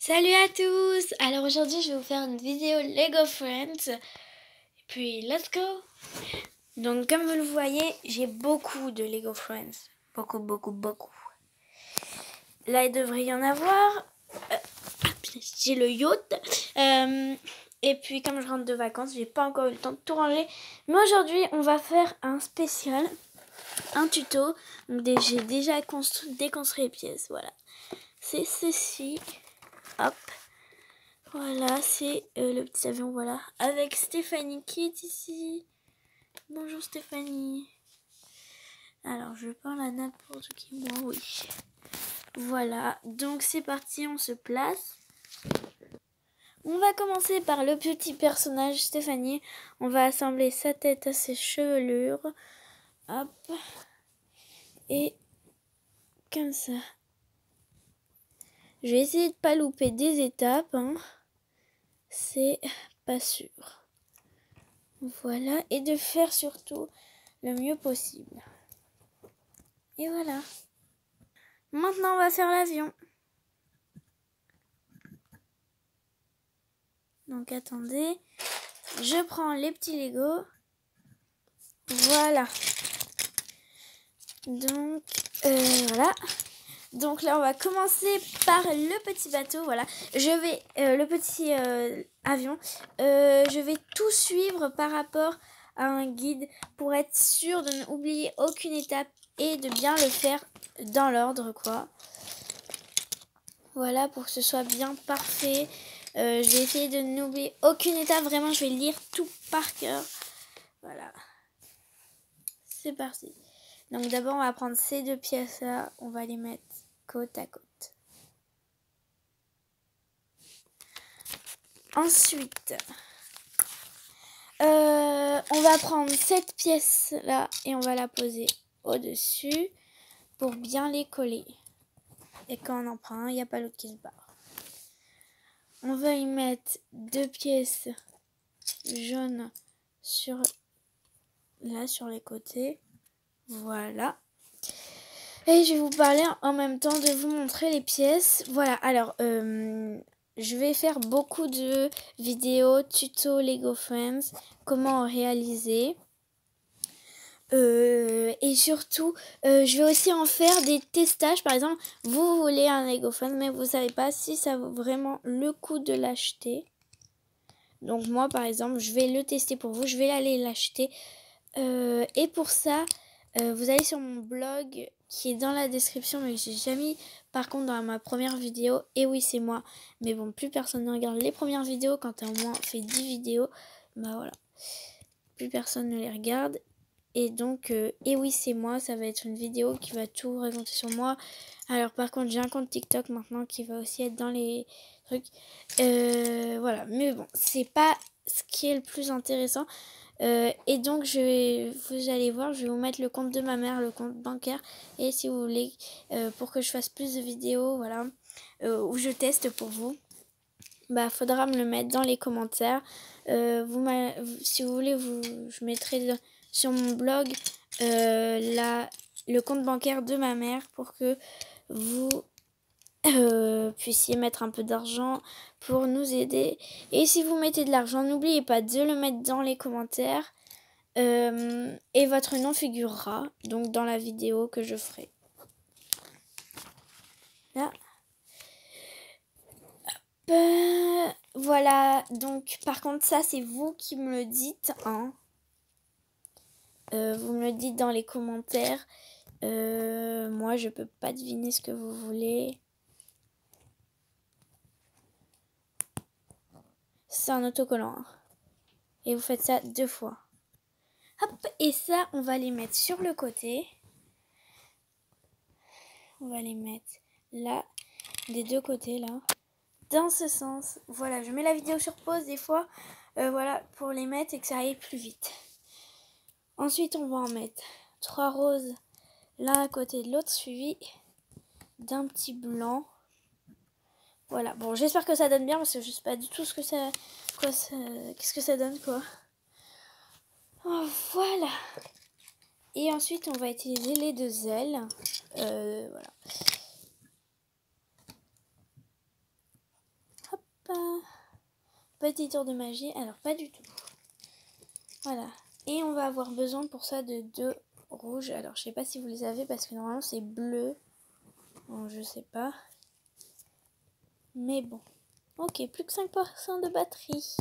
Salut à tous! Alors aujourd'hui je vais vous faire une vidéo Lego Friends. Et puis let's go! Donc comme vous le voyez, j'ai beaucoup de Lego Friends. Beaucoup. Là il devrait y en avoir. J'ai le yacht. Et puis comme je rentre de vacances, j'ai pas encore eu le temps de tout ranger. Mais aujourd'hui on va faire un spécial. Un tuto. Donc j'ai déjà déconstruit les pièces. Voilà. C'est ceci. Hop. Voilà, c'est le petit avion, voilà. Avec Stéphanie qui est ici. Bonjour Stéphanie. Alors, je parle à n'importe qui, moi, oui. Voilà, donc c'est parti, on se place. On va commencer par le petit personnage, Stéphanie. On va assembler sa tête à ses chevelures. Hop. Et comme ça. Je vais essayer de pas louper des étapes, hein. C'est pas sûr. Voilà, et de faire surtout le mieux possible. Et voilà. Maintenant, on va faire l'avion. Donc, attendez. Je prends les petits Lego. Voilà. Donc, voilà. Donc là, on va commencer par le petit bateau. Voilà. Je vais, le petit avion. Je vais tout suivre par rapport à un guide pour être sûr de n'oublier aucune étape et de bien le faire dans l'ordre, quoi. Voilà, pour que ce soit bien parfait. Je vais essayer de n'oublier aucune étape. Vraiment, je vais lire tout par cœur. Voilà. C'est parti. Donc d'abord, on va prendre ces deux pièces-là. On va les mettre côte à côte. Ensuite, on va prendre cette pièce-là et on va la poser au-dessus pour bien les coller. Et quand on en prend un, il n'y a pas l'autre qui se barre. On va y mettre deux pièces jaunes sur les côtés. Voilà. Et je vais vous parler en même temps de vous montrer les pièces. Voilà, alors je vais faire beaucoup de vidéos, tutos Lego Friends, comment réaliser. Et surtout, je vais aussi en faire des testages. Par exemple, vous voulez un Lego Friends, mais vous ne savez pas si ça vaut vraiment le coup de l'acheter. Donc moi, par exemple, je vais le tester pour vous. Je vais aller l'acheter. Et pour ça, vous allez sur mon blog qui est dans la description, mais que j'ai jamais mis par contre dans ma première vidéo. Et oui, c'est moi. Mais bon, plus personne ne regarde les premières vidéos. Quand tu as au moins fait 10 vidéos, bah voilà. Plus personne ne les regarde. Et donc, et oui, c'est moi. Ça va être une vidéo qui va tout raconter sur moi. Alors par contre, j'ai un compte TikTok maintenant qui va aussi être dans les trucs. Voilà. Mais bon, c'est pas ce qui est le plus intéressant. Et donc vous allez voir, je vais vous mettre le compte de ma mère, le compte bancaire. Et si vous voulez, pour que je fasse plus de vidéos, voilà, où je teste pour vous, bah faudra me le mettre dans les commentaires. Si vous voulez, je mettrai sur mon blog le compte bancaire de ma mère pour que vous puissiez mettre un peu d'argent pour nous aider. Et si vous mettez de l'argent, n'oubliez pas de le mettre dans les commentaires. Et votre nom figurera donc dans la vidéo que je ferai. Là. Voilà, donc par contre ça c'est vous qui me le dites, hein. Vous me le dites dans les commentaires. Moi je peux pas deviner ce que vous voulez. C'est un autocollant, hein. Et vous faites ça 2 fois. Hop, et ça on va les mettre sur le côté. On va les mettre là, des deux côtés là. Dans ce sens, voilà, je mets la vidéo sur pause des fois, voilà, pour les mettre et que ça aille plus vite. Ensuite, on va en mettre 3 roses l'un à côté de l'autre, suivi d'un petit blanc. Voilà, bon, j'espère que ça donne bien parce que je sais pas du tout ce que ça, qu'est-ce que ça donne, quoi. Oh, voilà. Et ensuite, on va utiliser les 2 ailes, voilà. petit tour de magie. Alors pas du tout. Voilà. Et on va avoir besoin pour ça de 2 rouges. Alors je sais pas si vous les avez parce que normalement c'est bleu. Bon, je sais pas. Mais bon. Ok, plus que 5% de batterie.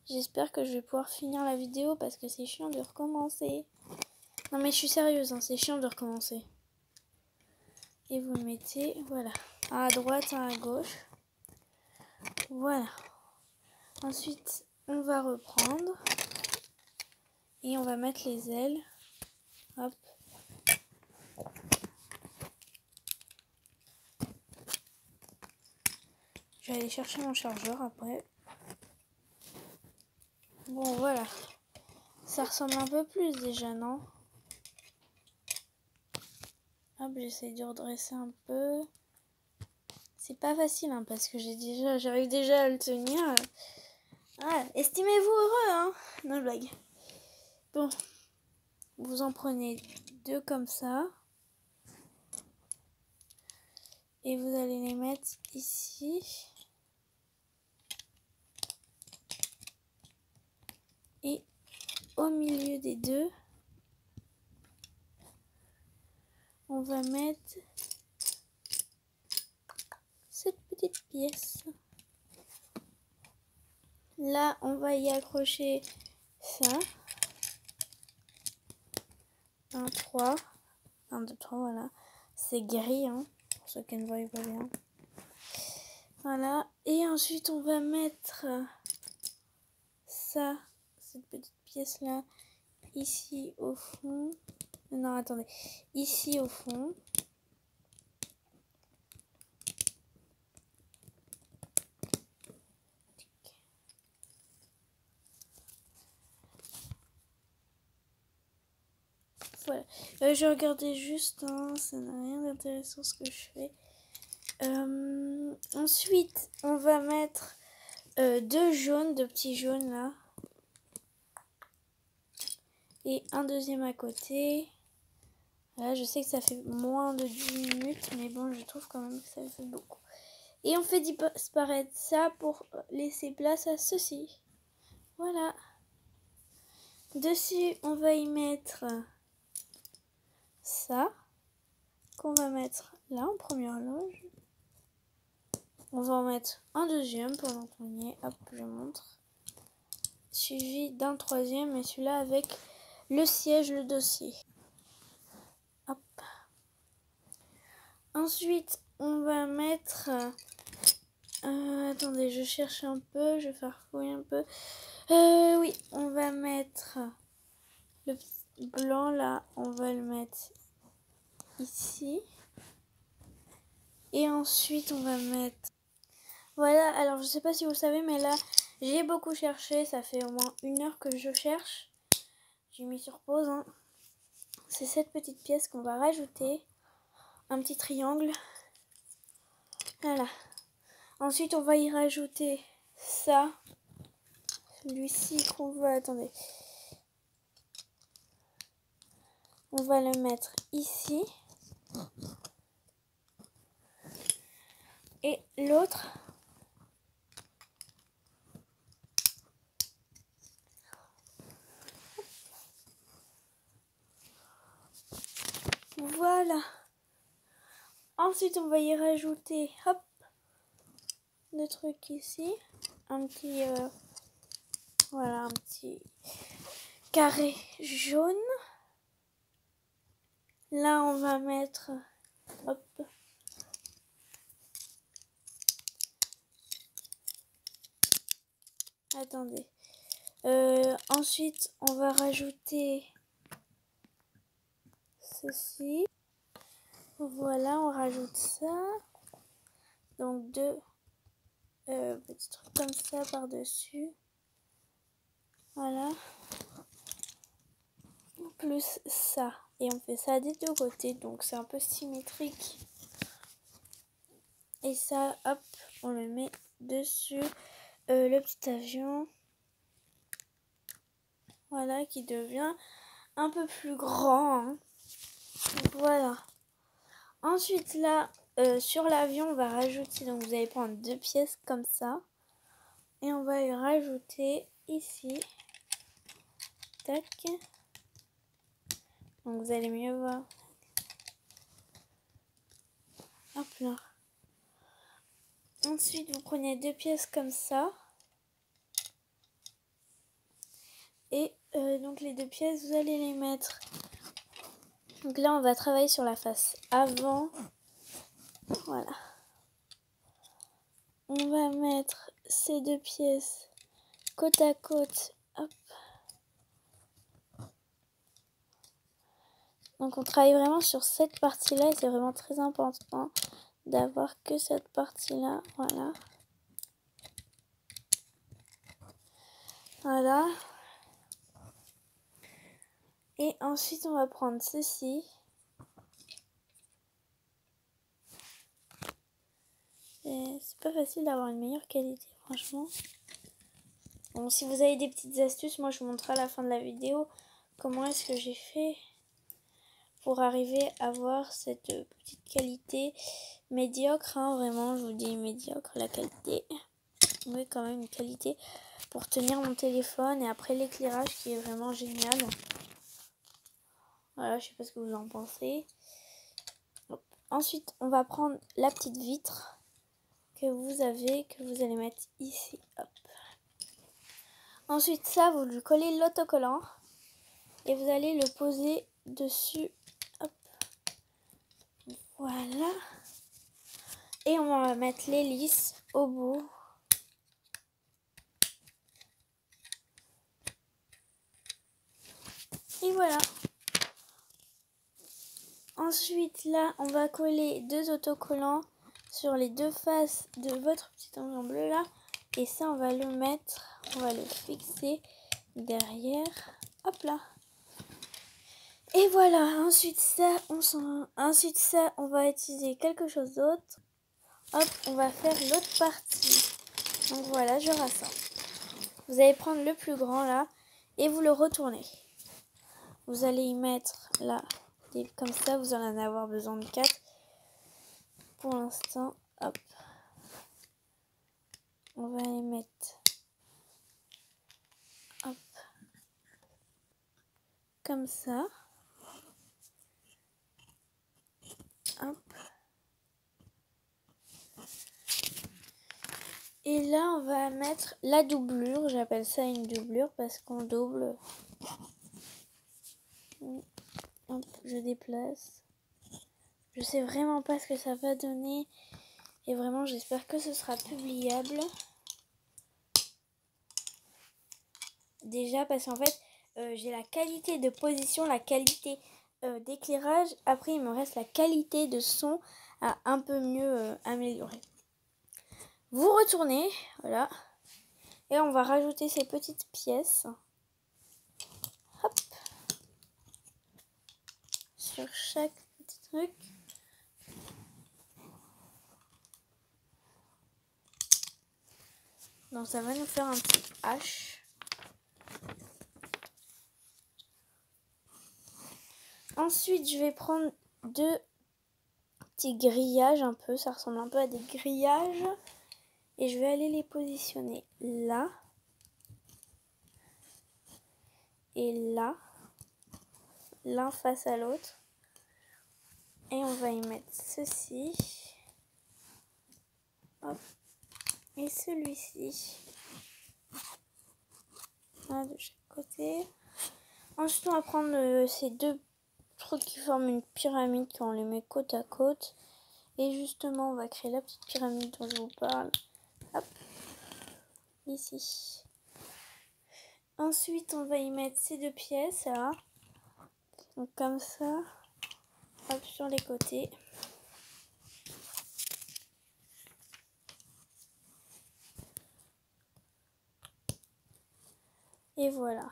J'espère que je vais pouvoir finir la vidéo parce que c'est chiant de recommencer. Non mais je suis sérieuse, hein, c'est chiant de recommencer. Et vous le mettez, voilà. Un à droite, un à gauche. Voilà. Ensuite, on va reprendre. Et on va mettre les ailes. Hop. Je vais aller chercher mon chargeur après. Bon, voilà. Ça ressemble un peu plus déjà, non? Hop, j'essaie de redresser un peu. C'est pas facile, hein, parce que j'arrive déjà à le tenir. Ah, estimez-vous heureux, hein? Non, blague. Bon, vous en prenez 2 comme ça. Et vous allez les mettre ici. Et au milieu des 2, on va mettre cette petite pièce. Là, on va y accrocher ça. 1, 3. 1, 2, 3, voilà. C'est gris, hein, pour ceux qui ne voient pas bien. Voilà. Et ensuite, on va mettre ça, cette petite pièce-là, ici au fond. Non, attendez. Ici au fond. Voilà. Je regardais juste, hein, ça n'a rien d'intéressant ce que je fais. Ensuite, on va mettre 2 jaunes, 2 petits jaunes là. Et un deuxième à côté. Là, je sais que ça fait moins de 10 minutes, mais bon, je trouve quand même que ça fait beaucoup. Et on fait disparaître ça pour laisser place à ceci. Voilà. Dessus, on va y mettre ça, qu'on va mettre là en première loge. On va en mettre un deuxième pendant qu'on y est. Hop, je montre. Suivi d'un troisième, et celui-là avec le siège, le dossier. Hop. Ensuite, on va mettre... attendez, je cherche un peu, je vais faire fouiller un peu. Oui, on va mettre le petit blanc là, on va le mettre ici. Et ensuite, on va mettre... Voilà, alors je sais pas si vous savez, mais là, j'ai beaucoup cherché. Ça fait au moins 1 heure que je cherche. J'ai mis sur pause, hein. C'est cette petite pièce qu'on va rajouter. Un petit triangle. Voilà. Ensuite, on va y rajouter ça. Celui-ci qu'on va... Attendez. On va le mettre ici. Et l'autre... Voilà. Ensuite, on va y rajouter, hop, le truc ici. Un petit... voilà, un petit carré jaune. Là, on va mettre... Hop. Attendez. Ensuite, on va rajouter ceci. Voilà, on rajoute ça. Donc 2 petits trucs comme ça par-dessus. Voilà. Plus ça. Et on fait ça des 2 côtés. Donc c'est un peu symétrique. Et ça, hop, on le met dessus. Le petit avion. Voilà, qui devient un peu plus grand. Hein. Voilà. Ensuite, là, sur l'avion, on va rajouter, donc vous allez prendre 2 pièces comme ça. Et on va les rajouter ici. Tac. Donc vous allez mieux voir. Hop là. Ensuite, vous prenez 2 pièces comme ça. Et donc les 2 pièces, vous allez les mettre. Donc là, on va travailler sur la face avant. Voilà. On va mettre ces 2 pièces côte à côte. Hop. Donc on travaille vraiment sur cette partie-là et c'est vraiment très important d'avoir que cette partie-là. Voilà. Voilà. Et ensuite, on va prendre ceci. Et c'est pas facile d'avoir une meilleure qualité, franchement. Bon, si vous avez des petites astuces, moi je vous montrerai à la fin de la vidéo comment est-ce que j'ai fait pour arriver à avoir cette petite qualité médiocre. Hein, vraiment, je vous dis médiocre la qualité. Oui, quand même une qualité pour tenir mon téléphone. Et après l'éclairage qui est vraiment génial. Voilà, je sais pas ce que vous en pensez. Hop. Ensuite, on va prendre la petite vitre que vous allez mettre ici. Hop. Ensuite, ça, vous lui collez l'autocollant et vous allez le poser dessus. Hop. Voilà. Et on va mettre l'hélice au bout. Et voilà. Ensuite, là, on va coller 2 autocollants sur les 2 faces de votre petit enveloppe bleu là. Et ça, on va le mettre, on va le fixer derrière. Hop là. Et voilà. Ensuite, ça, on va utiliser quelque chose d'autre. Hop, on va faire l'autre partie. Donc voilà, je rassemble. Vous allez prendre le plus grand là et vous le retournez. Vous allez y mettre là, comme ça, vous allez en avoir besoin de 4. Pour l'instant, hop. On va les mettre, hop, comme ça. Hop. Et là, on va mettre la doublure. J'appelle ça une doublure parce qu'on double. Hop, je déplace. Je sais vraiment pas ce que ça va donner. Et vraiment, j'espère que ce sera publiable. Déjà, parce qu'en fait, j'ai la qualité de position, la qualité d'éclairage. Après, il me reste la qualité de son à un peu mieux améliorer. Vous retournez, voilà. Et on va rajouter ces petites pièces. Hop. Sur chaque petit truc. Donc ça va nous faire un petit H. Ensuite, je vais prendre 2 petits grillages un peu. Ça ressemble un peu à des grillages. Et je vais aller les positionner là. Et là. L'un face à l'autre. Et on va y mettre ceci. Hop. Et celui-ci. Là, de chaque côté. Ensuite, on va prendre ces 2 trucs qui forment une pyramide quand on les met côte à côte. Et justement, on va créer la petite pyramide dont je vous parle. Hop. Ici. Ensuite, on va y mettre ces 2 pièces là. Donc comme ça. Hop, sur les côtés. Et voilà.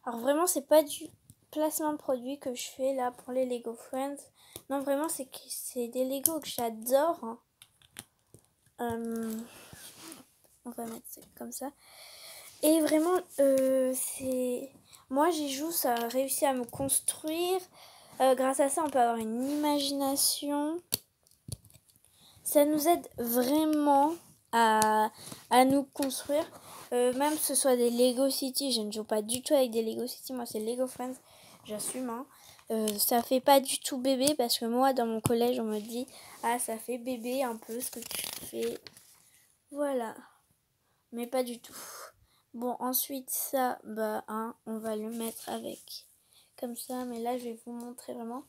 Alors vraiment, c'est pas du placement de produit que je fais là pour les Lego Friends. Non, vraiment, c'est des Lego que j'adore. On va mettre ça comme ça. Et vraiment, moi j'y joue, ça a réussi à me construire. Grâce à ça, on peut avoir une imagination. Ça nous aide vraiment à nous construire. Même que ce soit des Lego City, je ne joue pas du tout avec des Lego City, moi c'est Lego Friends, j'assume. Hein. Ça fait pas du tout bébé parce que moi dans mon collège on me dit ah ça fait bébé un peu ce que tu fais. Voilà. Mais pas du tout. Bon ensuite ça, bah on va le mettre avec comme ça, mais là je vais vous montrer vraiment.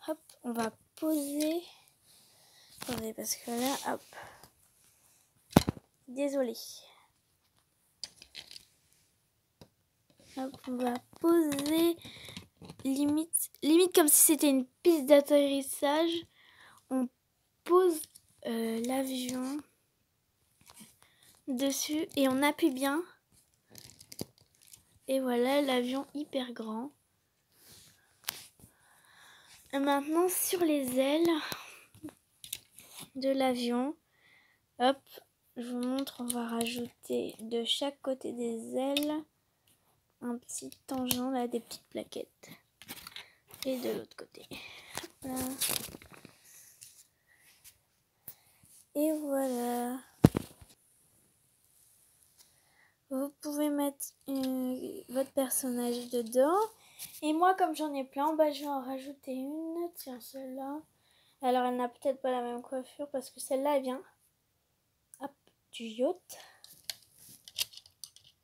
Hop, on va poser. Attendez parce que là, hop. Désolée. Hop, on va poser limite comme si c'était une piste d'atterrissage. On pose l'avion dessus et on appuie bien. Et voilà l'avion hyper grand. Et maintenant sur les ailes de l'avion, hop, je vous montre, on va rajouter de chaque côté des ailes un petit tangent là, des petites plaquettes. Et de l'autre côté. Voilà. Et voilà. Vous pouvez mettre votre personnage dedans. Et moi, comme j'en ai plein, bah, je vais en rajouter une. Tiens, celle-là. Alors, elle n'a peut-être pas la même coiffure parce que celle-là, elle vient hop, du yacht.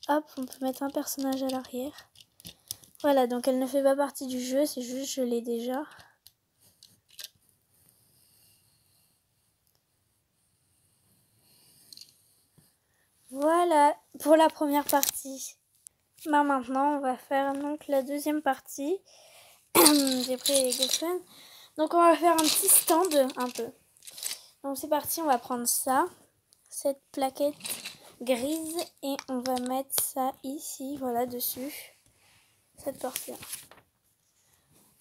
Hop, on peut mettre un personnage à l'arrière. Voilà, donc elle ne fait pas partie du jeu, c'est juste je l'ai déjà. Voilà pour la première partie. Bah maintenant, on va faire donc la deuxième partie. J'ai pris les Lego Friends. Donc on va faire un petit stand un peu. Donc c'est parti, on va prendre ça, cette plaquette grise et on va mettre ça ici, voilà dessus, cette partie-là.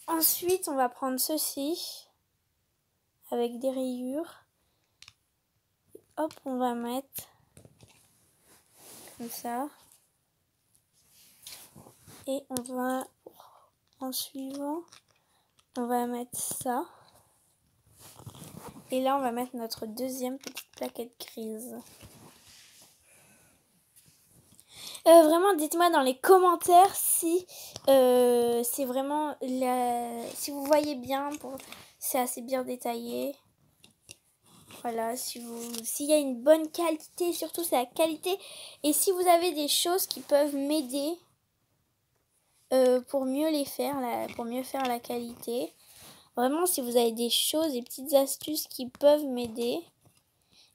Ensuite, on va prendre ceci avec des rayures. Hop, on va mettre comme ça. Et on va, en suivant, on va mettre ça. Et là, on va mettre notre deuxième petite plaquette grise. Vraiment, dites-moi dans les commentaires si c'est vraiment si vous voyez bien, c'est assez bien détaillé. Voilà, s'il y a une bonne qualité, surtout c'est la qualité. Et si vous avez des choses qui peuvent m'aider pour mieux les faire, pour mieux faire la qualité. Vraiment, si vous avez des choses, des petites astuces qui peuvent m'aider,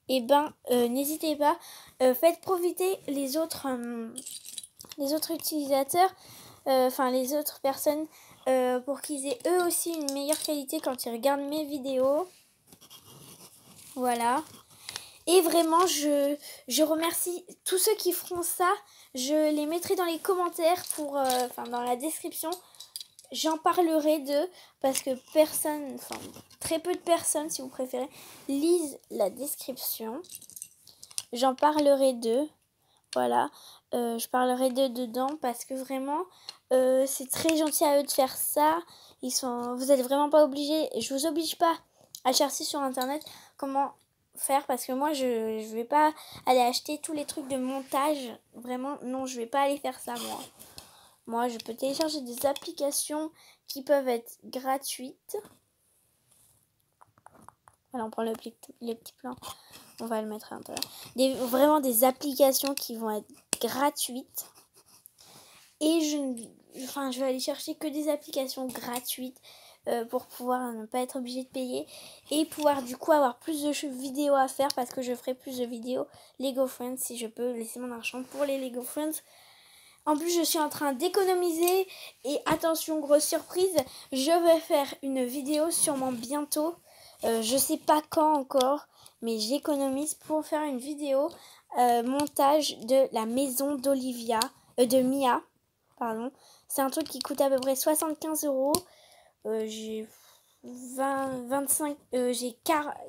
et ben n'hésitez pas. Faites profiter les autres utilisateurs, enfin les autres personnes, pour qu'ils aient eux aussi une meilleure qualité quand ils regardent mes vidéos. Voilà. Et vraiment, je remercie tous ceux qui feront ça. Je les mettrai dans les commentaires dans la description. J'en parlerai d'eux parce que très peu de personnes, si vous préférez, lisent la description. J'en parlerai d'eux. Voilà. Je parlerai d'eux dedans parce que vraiment, c'est très gentil à eux de faire ça. Vous n'êtes vraiment pas obligés. Je vous oblige pas à chercher sur internet comment faire parce que moi je vais pas aller acheter tous les trucs de montage. Vraiment, non, je vais pas aller faire ça moi je peux télécharger des applications qui peuvent être gratuites. Voilà, on prend le petit plan, on va le mettre à l'intérieur. Vraiment des applications qui vont être gratuites. Et je vais aller chercher que des applications gratuites pour pouvoir ne pas être obligée de payer et pouvoir du coup avoir plus de vidéos à faire parce que je ferai plus de vidéos Lego Friends si je peux laisser mon argent pour les Lego Friends. En plus, je suis en train d'économiser et attention, grosse surprise, je vais faire une vidéo sûrement bientôt. Je sais pas quand encore, mais j'économise pour faire une vidéo montage de la maison de Mia. Pardon. C'est un truc qui coûte à peu près 75 €. J'ai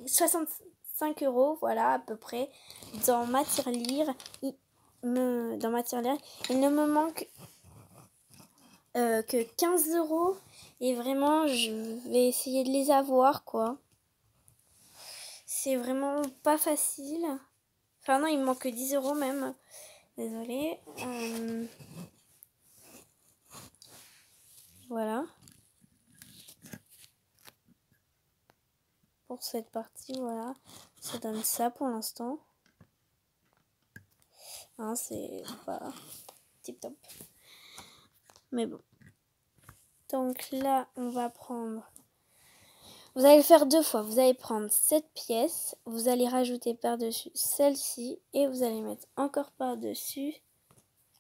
65 €, voilà, à peu près, dans ma tirelire. Il ne me manque que 15 €. Et vraiment, je vais essayer de les avoir, quoi. C'est vraiment pas facile. Enfin non, il me manque 10 € même. Désolée. Voilà. Pour cette partie, voilà. Ça donne ça pour l'instant. Hein, c'est pas tip top. Mais bon. Donc là, on va prendre... Vous allez le faire 2 fois. Vous allez prendre cette pièce. Vous allez rajouter par-dessus celle-ci. Et vous allez mettre encore par-dessus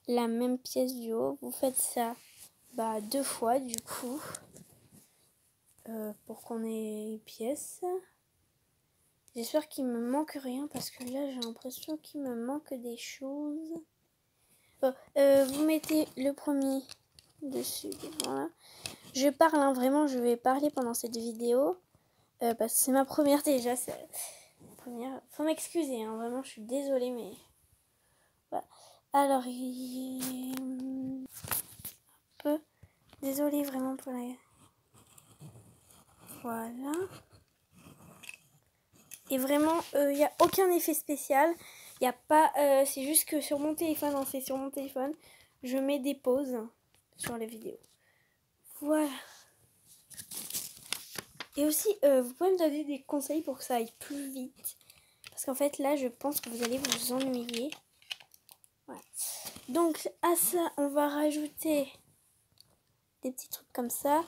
la même pièce du haut. Vous faites ça 2 fois du coup. Pour qu'on ait une pièce. J'espère qu'il me manque rien parce que là j'ai l'impression qu'il me manque des choses. Bon, vous mettez le premier dessus. Voilà. Je parle, hein, vraiment, je vais parler pendant cette vidéo. Parce que c'est ma première déjà. C'est première. Faut m'excuser, hein, vraiment, je suis désolée, mais voilà. Alors, un peu désolée vraiment pour la. Voilà. Et vraiment, il n'y a aucun effet spécial. Il n'y a pas. C'est juste que sur mon téléphone, non, c'est sur mon téléphone, je mets des pauses sur les vidéos. Voilà. Et aussi, vous pouvez me donner des conseils pour que ça aille plus vite. Parce qu'en fait, là, je pense que vous allez vous ennuyer. Voilà. Donc, à ça, on va rajouter des petits trucs comme ça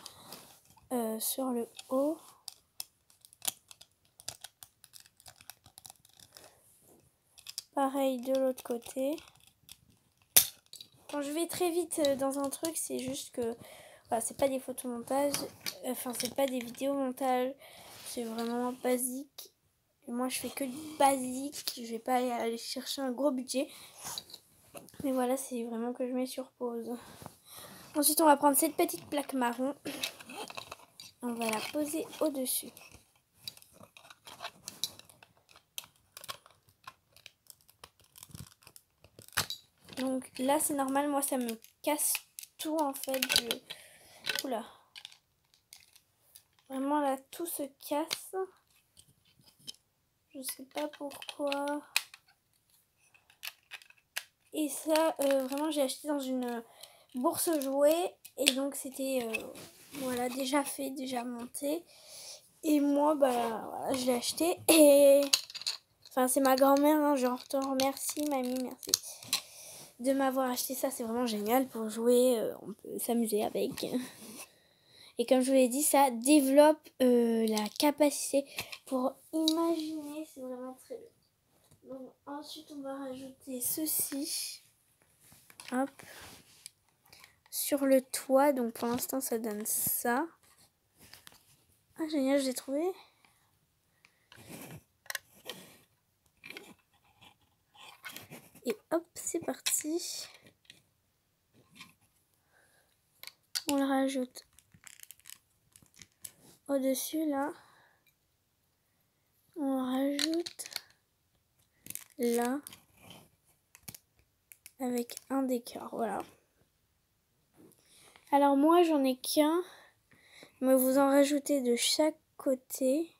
sur le haut. Pareil de l'autre côté. Quand je vais très vite dans un truc, c'est juste que voilà, c'est pas des photomontages, enfin c'est pas des vidéomontages, c'est vraiment basique. Et moi je fais que du basique, je vais pas aller chercher un gros budget. Mais voilà, c'est vraiment que je mets sur pause. Ensuite on va prendre cette petite plaque marron, on va la poser au-dessus. Donc là c'est normal, moi ça me casse tout en fait. Oula. Vraiment là tout se casse. Je sais pas pourquoi. Et ça vraiment j'ai acheté dans une bourse jouets. Et donc c'était voilà, déjà fait, déjà monté. Et moi voilà, je l'ai acheté. Et enfin c'est ma grand-mère, hein, je te remercie mamie, merci de m'avoir acheté ça, c'est vraiment génial pour jouer, on peut s'amuser avec. Et comme je vous l'ai dit, ça développe la capacité pour imaginer, c'est vraiment très bien. Donc ensuite on va rajouter ceci, hop, sur le toit. Donc pour l'instant ça donne ça. Ah génial, je l'ai trouvé. Et hop, c'est parti. On le rajoute au-dessus là. On rajoute là avec un d'écart, voilà. Alors moi j'en ai qu'un, mais vous en rajoutez de chaque côté.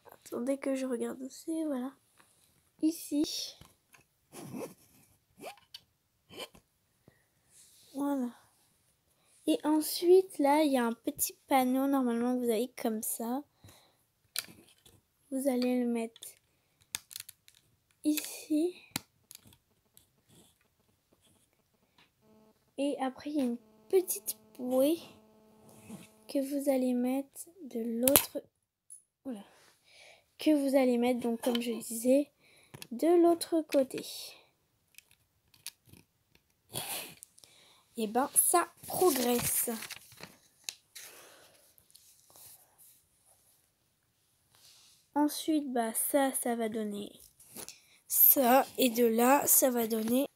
Attendez que je regarde aussi, voilà. Ici. Voilà. Et ensuite là il y a un petit panneau normalement que vous avez comme ça. Vous allez le mettre ici. Et après, il y a une petite bouée que vous allez mettre de l'autre... Voilà. Que vous allez mettre, donc comme je disais, de l'autre côté. Et ben, ça progresse. Ensuite, ça va donner ça. Et de là, ça va donner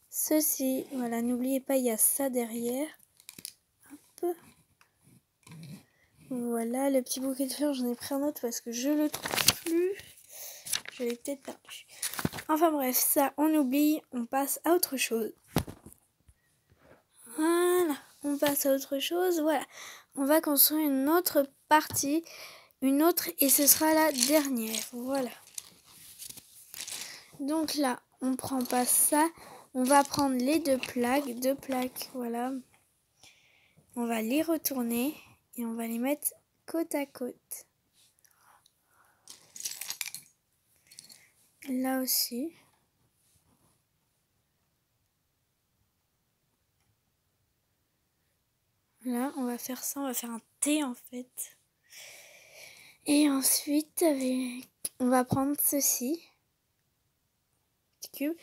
ceci. Voilà, n'oubliez pas, il y a ça derrière. Hop. Voilà, le petit bouquet de fleurs, j'en ai pris un autre parce que je le trouve plus. Je l'ai peut-être perdu. Enfin bref, ça, on oublie, on passe à autre chose. Voilà, on passe à autre chose. Voilà, on va construire une autre partie, une autre, et ce sera la dernière. Voilà. Donc là, on prend pas ça. On va prendre les deux plaques, voilà. On va les retourner et on va les mettre côte à côte. Là aussi. Là, on va faire ça, on va faire un T en fait. Et ensuite, on va prendre ceci, petit cube,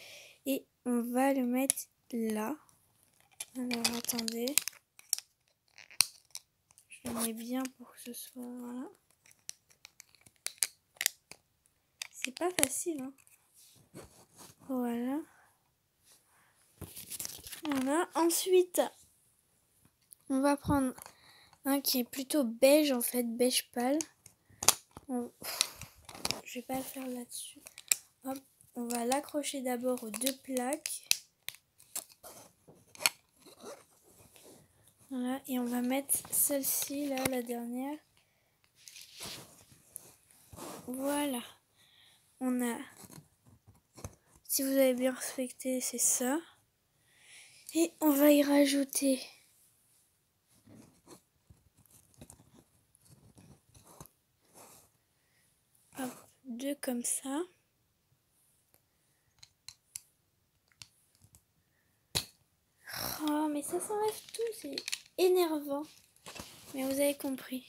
et on va le mettre là. Alors, attendez. Je le mets bien pour que ce soit... Voilà. C'est pas facile, hein. Voilà. Voilà. Ensuite, on va prendre un qui est plutôt beige, en fait, beige pâle. Je vais pas le faire là-dessus. Hop. On va l'accrocher d'abord aux deux plaques. Voilà, et on va mettre celle-ci, là, la dernière. Voilà. On a, si vous avez bien respecté, c'est ça. Et on va y rajouter hop, deux comme ça. Oh, mais ça s'enlève tout, c'est énervant. Mais vous avez compris.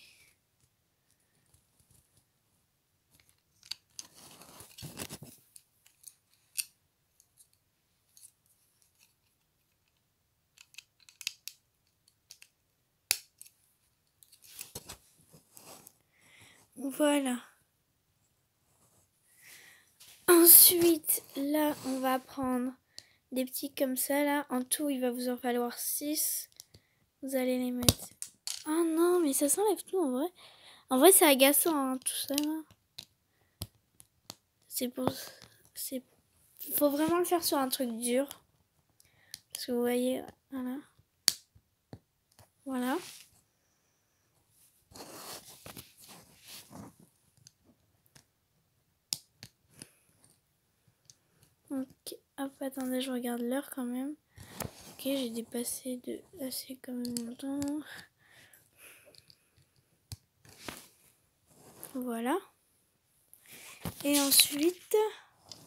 Voilà. Ensuite, là, on va prendre des petits comme ça, là. En tout, il va vous en falloir 6. Vous allez les mettre. Oh non, mais ça s'enlève tout, en vrai. En vrai, c'est agaçant, hein, tout ça, là. Faut vraiment le faire sur un truc dur. Parce que vous voyez, voilà. Voilà. Ok, hop, attendez, je regarde l'heure quand même. Ok, j'ai dépassé de assez quand même longtemps. Voilà. Et ensuite,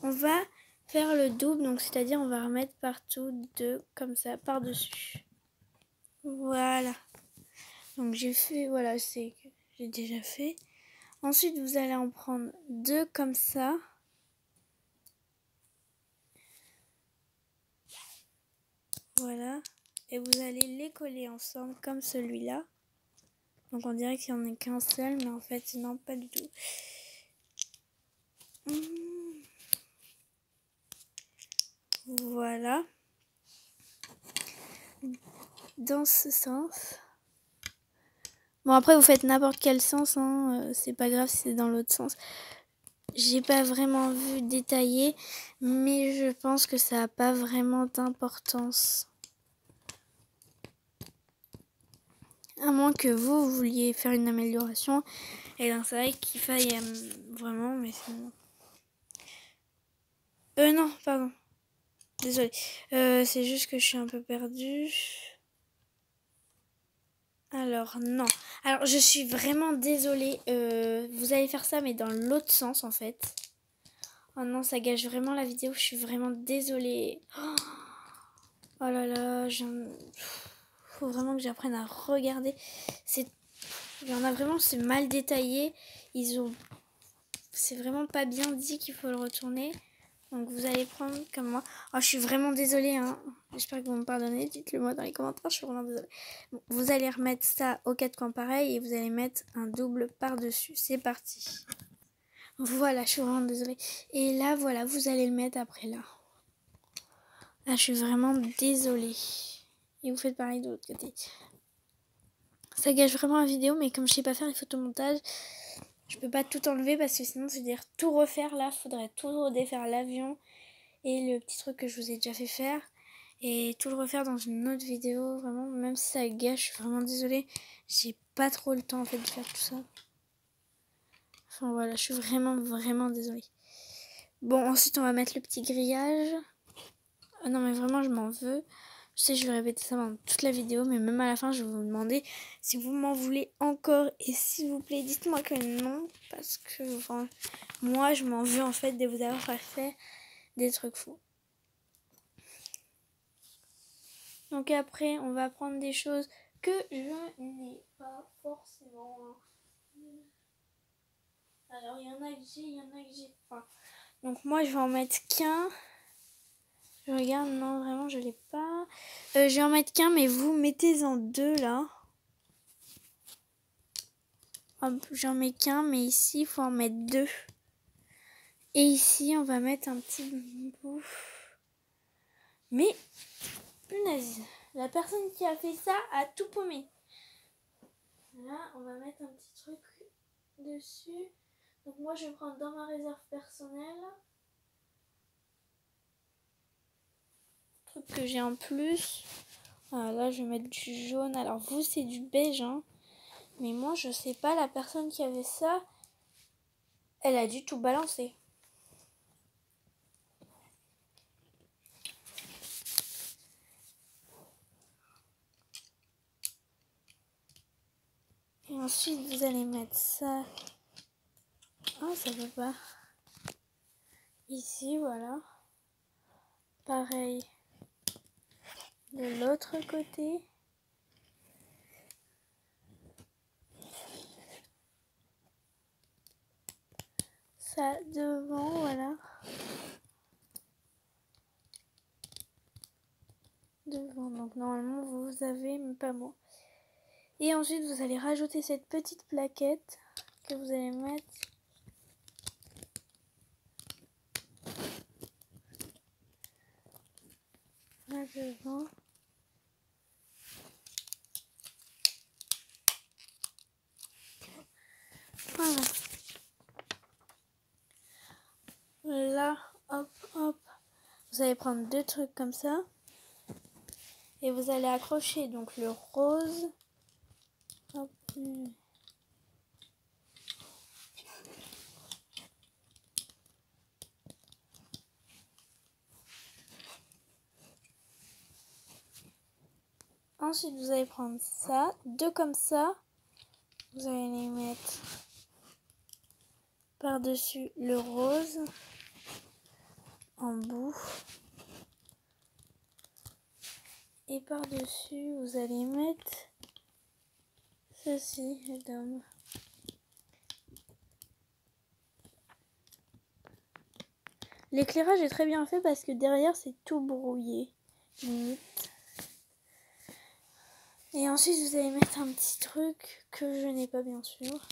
on va faire le double, donc c'est-à-dire on va remettre partout deux comme ça par-dessus. Voilà. Donc j'ai fait, voilà, j'ai déjà fait. Ensuite, vous allez en prendre deux comme ça. Voilà. Et vous allez les coller ensemble comme celui-là. Donc on dirait qu'il n'y en a qu'un seul, mais en fait, non, pas du tout. Voilà. Dans ce sens. Bon, après, vous faites n'importe quel sens, hein. C'est pas grave si c'est dans l'autre sens. J'ai pas vraiment vu détailler, mais je pense que ça n'a pas vraiment d'importance. À moins que vous vouliez faire une amélioration. Et là, c'est vrai qu'il faille vraiment, mais sinon... non, pardon. Désolée. C'est juste que je suis un peu perdue. Alors, non. Alors, je suis vraiment désolée. Vous allez faire ça, mais dans l'autre sens, en fait. Oh non, ça gâche vraiment la vidéo. Je suis vraiment désolée. Oh là là, faut vraiment que j'apprenne à regarder. Il y en a vraiment, c'est mal détaillé. C'est vraiment pas bien dit qu'il faut le retourner. Donc vous allez prendre comme moi. Oh, je suis vraiment désolée, hein. J'espère que vous me pardonnez. Dites-le moi dans les commentaires, je suis vraiment désolée. Bon, vous allez remettre ça aux 4 coins pareil et vous allez mettre un double par-dessus. C'est parti. Voilà, je suis vraiment désolée. Et là, voilà, vous allez le mettre après là. Là, je suis vraiment désolée. Et vous faites pareil de l'autre côté. Ça gâche vraiment la vidéo, mais comme je sais pas faire les photomontages, je peux pas tout enlever parce que sinon, c'est-à-dire tout refaire là. Faudrait tout redéfaire l'avion et le petit truc que je vous ai déjà fait faire. Et tout le refaire dans une autre vidéo, vraiment. Même si ça gâche, je suis vraiment désolée. J'ai pas trop le temps en fait de faire tout ça. Enfin voilà, je suis vraiment, vraiment désolée. Bon, ensuite, on va mettre le petit grillage. Non, mais vraiment, je m'en veux. Je sais, je vais répéter ça pendant toute la vidéo, mais même à la fin, je vais vous demander si vous m'en voulez encore. Et s'il vous plaît, dites-moi que non, parce que enfin, moi, je m'en veux en fait de vous avoir fait des trucs fous. Donc après, on va prendre des choses que je n'ai pas forcément. Alors, il y en a que j'ai, il y en a que j'ai pas. Donc moi, je vais en mettre qu'un. Je regarde, non, vraiment, je l'ai pas. Je vais en mettre qu'un, mais vous mettez-en deux, là. Hop, j'en mets qu'un, mais ici, il faut en mettre deux. Et ici, on va mettre un petit bout. Mais, punaise, la personne qui a fait ça a tout paumé. Là, on va mettre un petit truc dessus. Donc moi, je vais prendre dans ma réserve personnelle. Truc que j'ai en plus. Voilà, là, je vais mettre du jaune. Alors vous, c'est du beige, hein. Mais moi, je sais pas, la personne qui avait ça, elle a dû tout balancer. Et ensuite, vous allez mettre ça. Oh, ça veut pas. Ici, voilà. Pareil. De l'autre côté. Ça devant, voilà. Devant, donc normalement vous avez, mais pas moi. Et ensuite vous allez rajouter cette petite plaquette que vous allez mettre là devant. Voilà. Là, hop, hop. Vous allez prendre deux trucs comme ça. Et vous allez accrocher donc le rose. Hop. Ensuite, vous allez prendre ça, deux comme ça. Vous allez les mettre par-dessus le rose en bout. Et par-dessus, vous allez mettre ceci, les dames. L'éclairage est très bien fait parce que derrière, c'est tout brouillé. Limite. Et ensuite, vous allez mettre un petit truc que je n'ai pas, bien sûr.